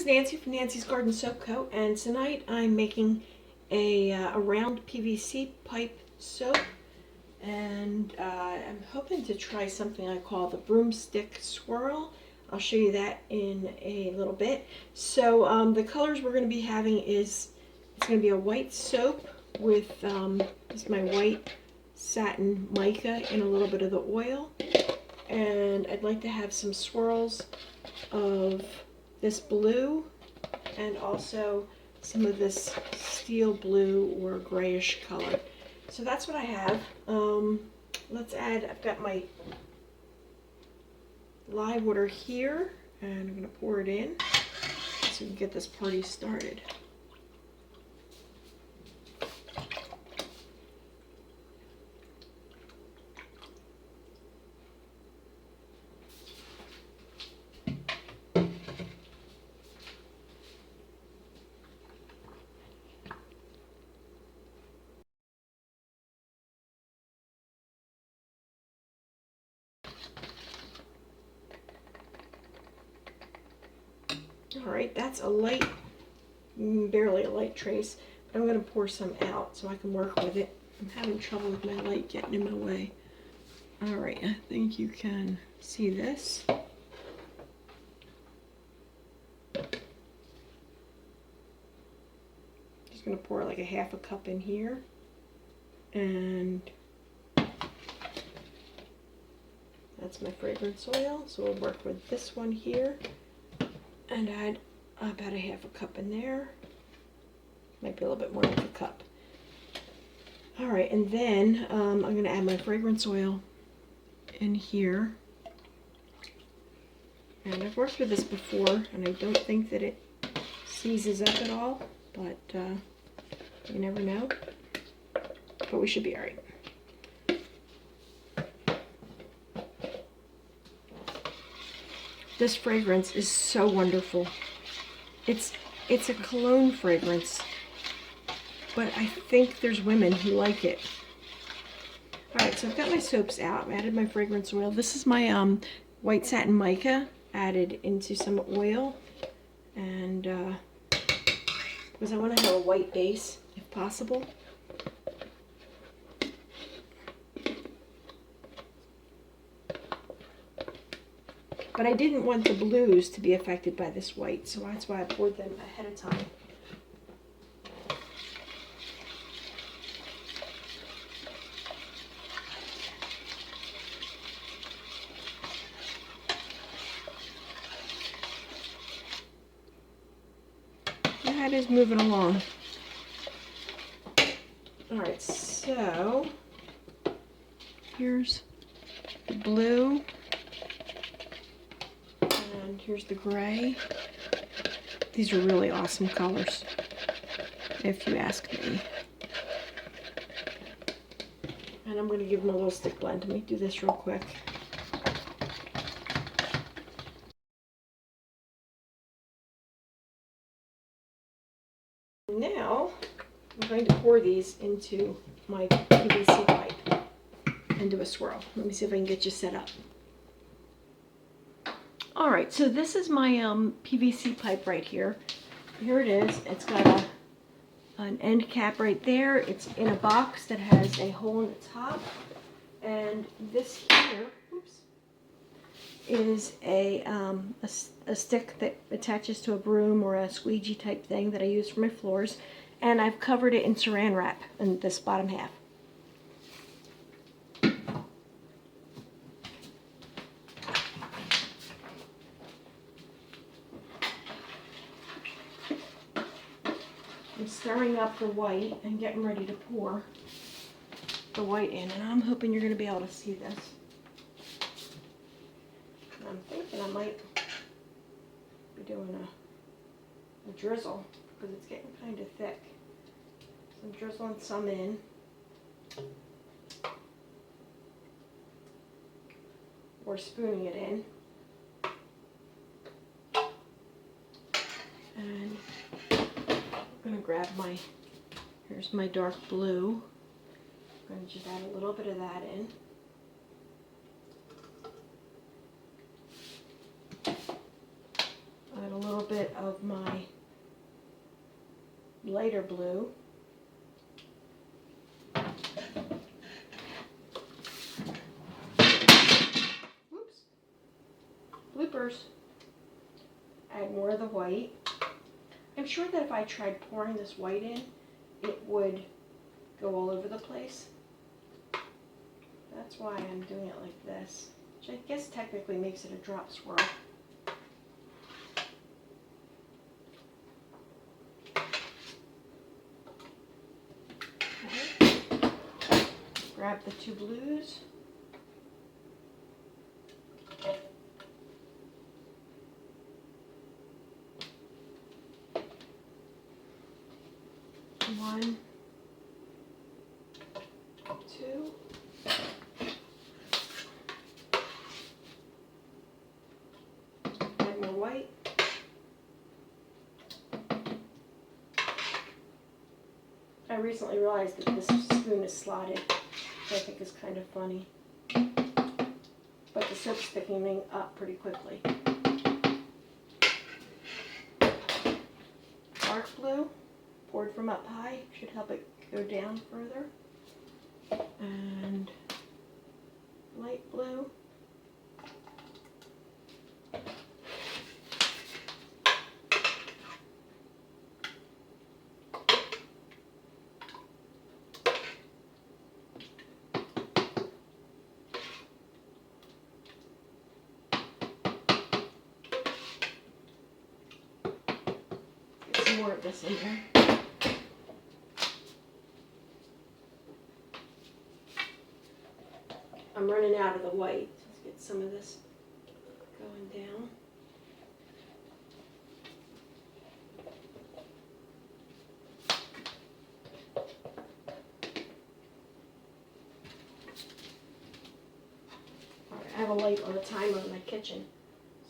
is Nancy from Nancy's Garden Soap Co. And tonight I'm making a round PVC pipe soap. And I'm hoping to try something I call the broomstick swirl. I'll show you that in a little bit. So the colors we're going to be having is, it's going to be a white soap with this is my white satin mica and a little bit of the oil. And I'd like to have some swirls of this blue and also some of this steel blue or grayish color. So that's what I have. Let's add, I've got my lye water here and I'm going to pour it in so we can get this party started. Alright, that's a light, barely a light trace, but I'm going to pour some out so I can work with it. I'm having trouble with my light getting in my way. Alright, I think you can see this. Just going to pour like a half a cup in here. And that's my fragrance oil, so we'll work with this one here. And add about a half a cup in there. Might be a little bit more like a cup. Alright, and then I'm going to add my fragrance oil in here. And I've worked with this before, and I don't think that it seizes up at all, but you never know. But we should be alright. This fragrance is so wonderful. It's a cologne fragrance, but I think there's women who like it. Alright, so I've got my soaps out. I've added my fragrance oil. This is my white satin mica added into some oil. And because I want to have a white base if possible. But I didn't want the blues to be affected by this white, so that's why I poured them ahead of time. That is moving along. Alright, so here's the blue. And here's the gray. These are really awesome colors, if you ask me. And I'm going to give them a little stick blend. Let me do this real quick. Now, I'm going to pour these into my PVC pipe and do a swirl. Let me see if I can get you set up. Alright, so this is my PVC pipe right here. Here it is. It's got an end cap right there. It's in a box that has a hole in the top. And this here, oops, is a stick that attaches to a broom or a squeegee type thing that I use for my floors. And I've covered it in saran wrap in this bottom half. I'm stirring up the white and getting ready to pour the white in, and I'm hoping you're going to be able to see this. I'm thinking I might be doing a drizzle because it's getting kind of thick. So I'm drizzling some in. Or spooning it in. And I'm going to grab my, here's my dark blue. I'm going to just add a little bit of that in. Add a little bit bit of my lighter blue. Oops. Bloopers. Add more of the white. I'm sure that if I tried pouring this white in, it would go all over the place. That's why I'm doing it like this, which I guess technically makes it a drop swirl. Okay. Grab the two blues. One, two. Add more white. I recently realized that this spoon is slotted, which I think is kind of funny. But the soap's thickening up pretty quickly. Dark blue, poured from up high, should help it go down further. And light blue. Get some more of this in there. I'm running out of the white. Let's get some of this going down. I have a light on a timer in my kitchen,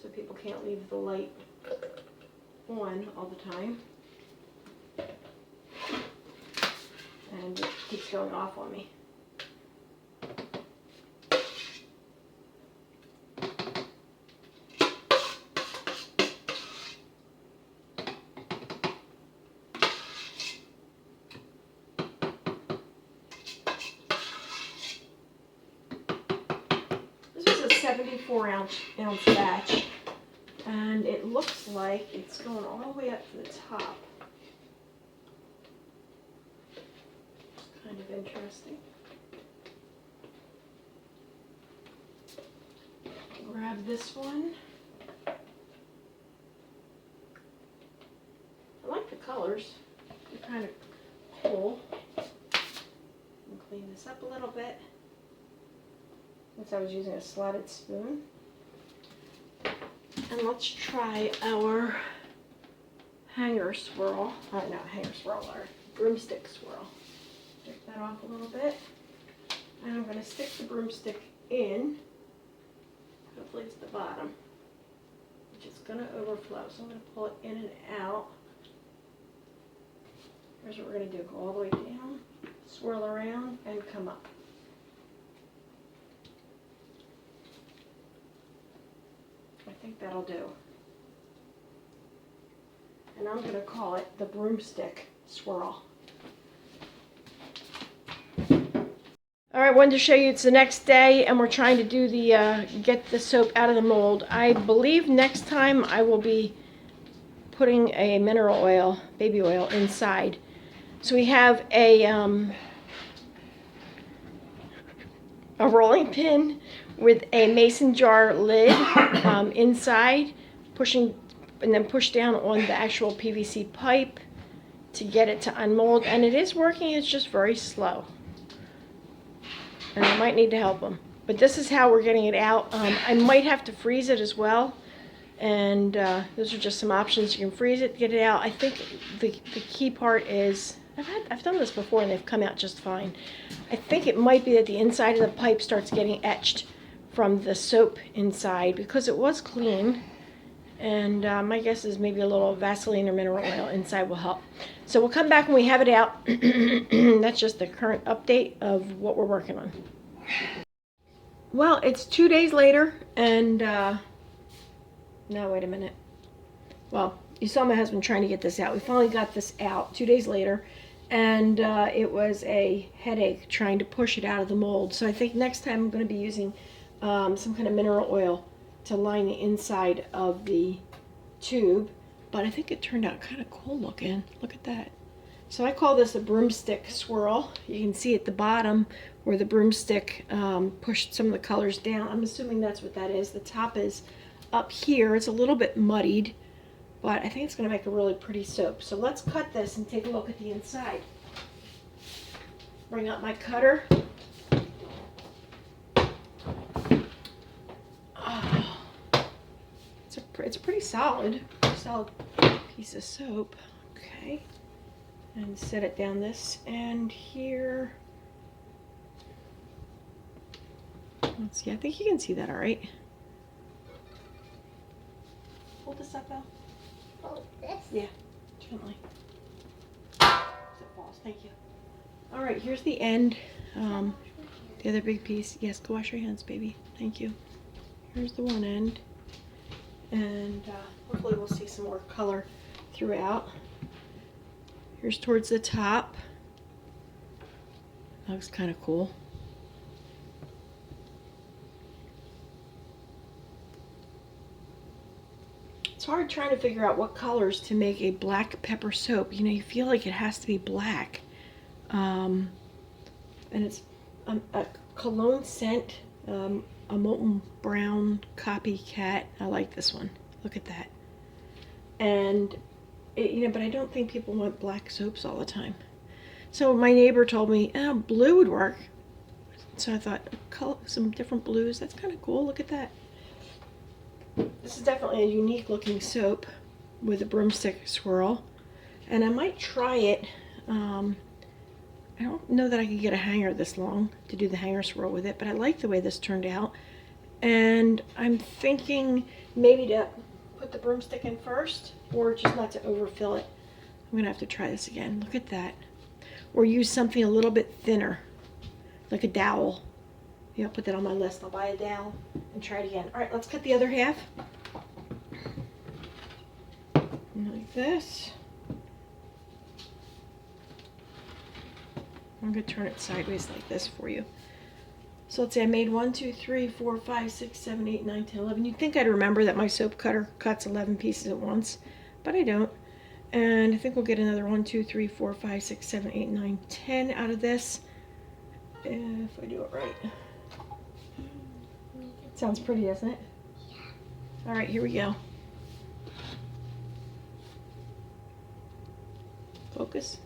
so people can't leave the light on all the time. And it keeps going off on me. This was a 74-ounce batch, and it looks like it's going all the way up to the top. It's kind of interesting. Grab this one. I like the colors. They're kind of cool. And clean this up a little bit. Since I was using a slotted spoon. And let's try our hanger swirl. Not hanger swirl, our broomstick swirl. Take that off a little bit. And I'm going to stick the broomstick in. Hopefully it's the bottom, which is going to overflow. So I'm going to pull it in and out. Here's what we're going to do. Go all the way down, swirl around, and come up. I think that'll do. And I'm going to call it the broomstick swirl. All right, wanted to show you it's the next day, and we're trying to do the get the soap out of the mold. I believe next time I will be putting a mineral oil, baby oil, inside. So we have a rolling pin with a mason jar lid inside, pushing and then push down on the actual PVC pipe to get it to unmold, and it is working. It's just very slow. And I might need to help them. But this is how we're getting it out. I might have to freeze it as well. And those are just some options. You can freeze it, get it out. I think the key part is, I've done this before and they've come out just fine. I think it might be that the inside of the pipe starts getting etched from the soap inside, because it was clean. And my guess is maybe a little Vaseline or mineral oil inside will help. So we'll come back when we have it out. That's just the current update of what we're working on. Well, it's 2 days later, and no, wait a minute. Well, you saw my husband trying to get this out. We finally got this out 2 days later, and it was a headache trying to push it out of the mold. So I think next time I'm going to be using some kind of mineral oil to line the inside of the tube. But I think it turned out kind of cool looking. Look at that. So I call this a broomstick swirl. You can see at the bottom where the broomstick pushed some of the colors down. I'm assuming that's what that is. The top is up here. It's a little bit muddied, but I think it's going to make a really pretty soap. So let's cut this and take a look at the inside. Bring out my cutter. Oh, it's a pretty solid piece of soap. Okay. And set it down this end here. Let's see, I think you can see that all right. Hold this up, Elle. Hold this? Yeah, gently. As it falls, thank you. All right, here's the end. The other big piece. Yes, go wash your hands, baby. Thank you. Here's the one end. And hopefully we'll see some more color throughout. Here's towards the top. That looks kind of cool. It's hard trying to figure out what colors to make a black pepper soap. You know, you feel like it has to be black. And it's a cologne scent, a molten brown copycat. I like this one. Look at that. And but I don't think people want black soaps all the time. So my neighbor told me, blue would work. So I thought, some different blues. That's kind of cool. Look at that. This is definitely a unique looking soap with a broomstick swirl. And I might try it. I don't know that I could get a hanger this long to do the hanger swirl with it, but I like the way this turned out. And I'm thinking maybe to put the broomstick in first, or just not to overfill it. I'm gonna have to try this again. Look at that. Or use something a little bit thinner, like a dowel. Yeah, I'll put that on my list. I'll buy a dowel and try it again. All right, let's cut the other half. Like this. I'm gonna turn it sideways like this for you. So let's say I made 1, 2, 3, 4, 5, 6, 7, 8, 9, 10, 11. You'd think I'd remember that my soap cutter cuts 11 pieces at once, but I don't. And I think we'll get another 1, 2, 3, 4, 5, 6, 7, 8, 9, 10 out of this, if I do it right. Sounds pretty, doesn't it? Yeah. All right, here we go. Focus.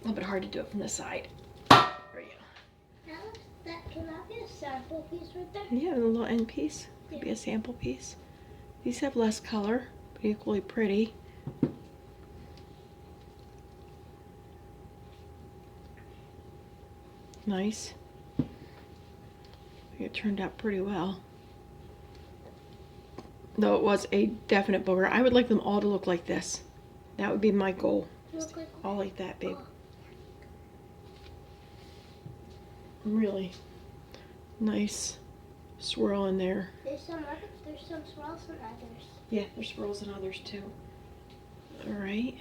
A little bit hard to do it from the side. There we go. Can that be a sample piece right there? Yeah, a little end piece. Could be a sample piece. These have less color, but equally pretty. Nice. I think it turned out pretty well. Though it was a definite booger. I would like them all to look like this. That would be my goal. All like that, babe. Really nice swirl in there. There's some swirls and others. Yeah, there's swirls and others too. All right.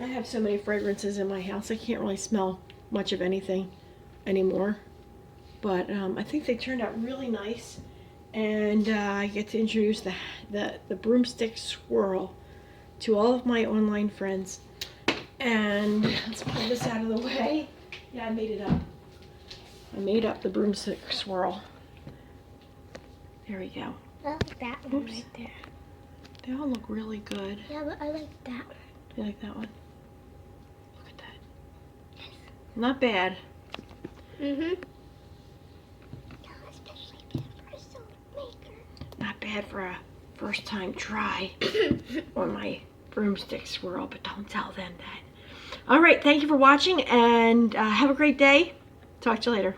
I have so many fragrances in my house. I can't really smell much of anything anymore. But I think they turned out really nice. And I get to introduce the broomstick swirl to all of my online friends. And let's pull this out of the way. Yeah, I made it up. I made up the broomstick swirl. There we go. I like that one right there. They all look really good. Yeah, but I like that one. You like that one? Look at that. Yes. Not bad. Mm-hmm. Especially good for a soap maker. Not bad for a first time try on my broomstick swirl, but don't tell them that. All right, thank you for watching, and have a great day. Talk to you later.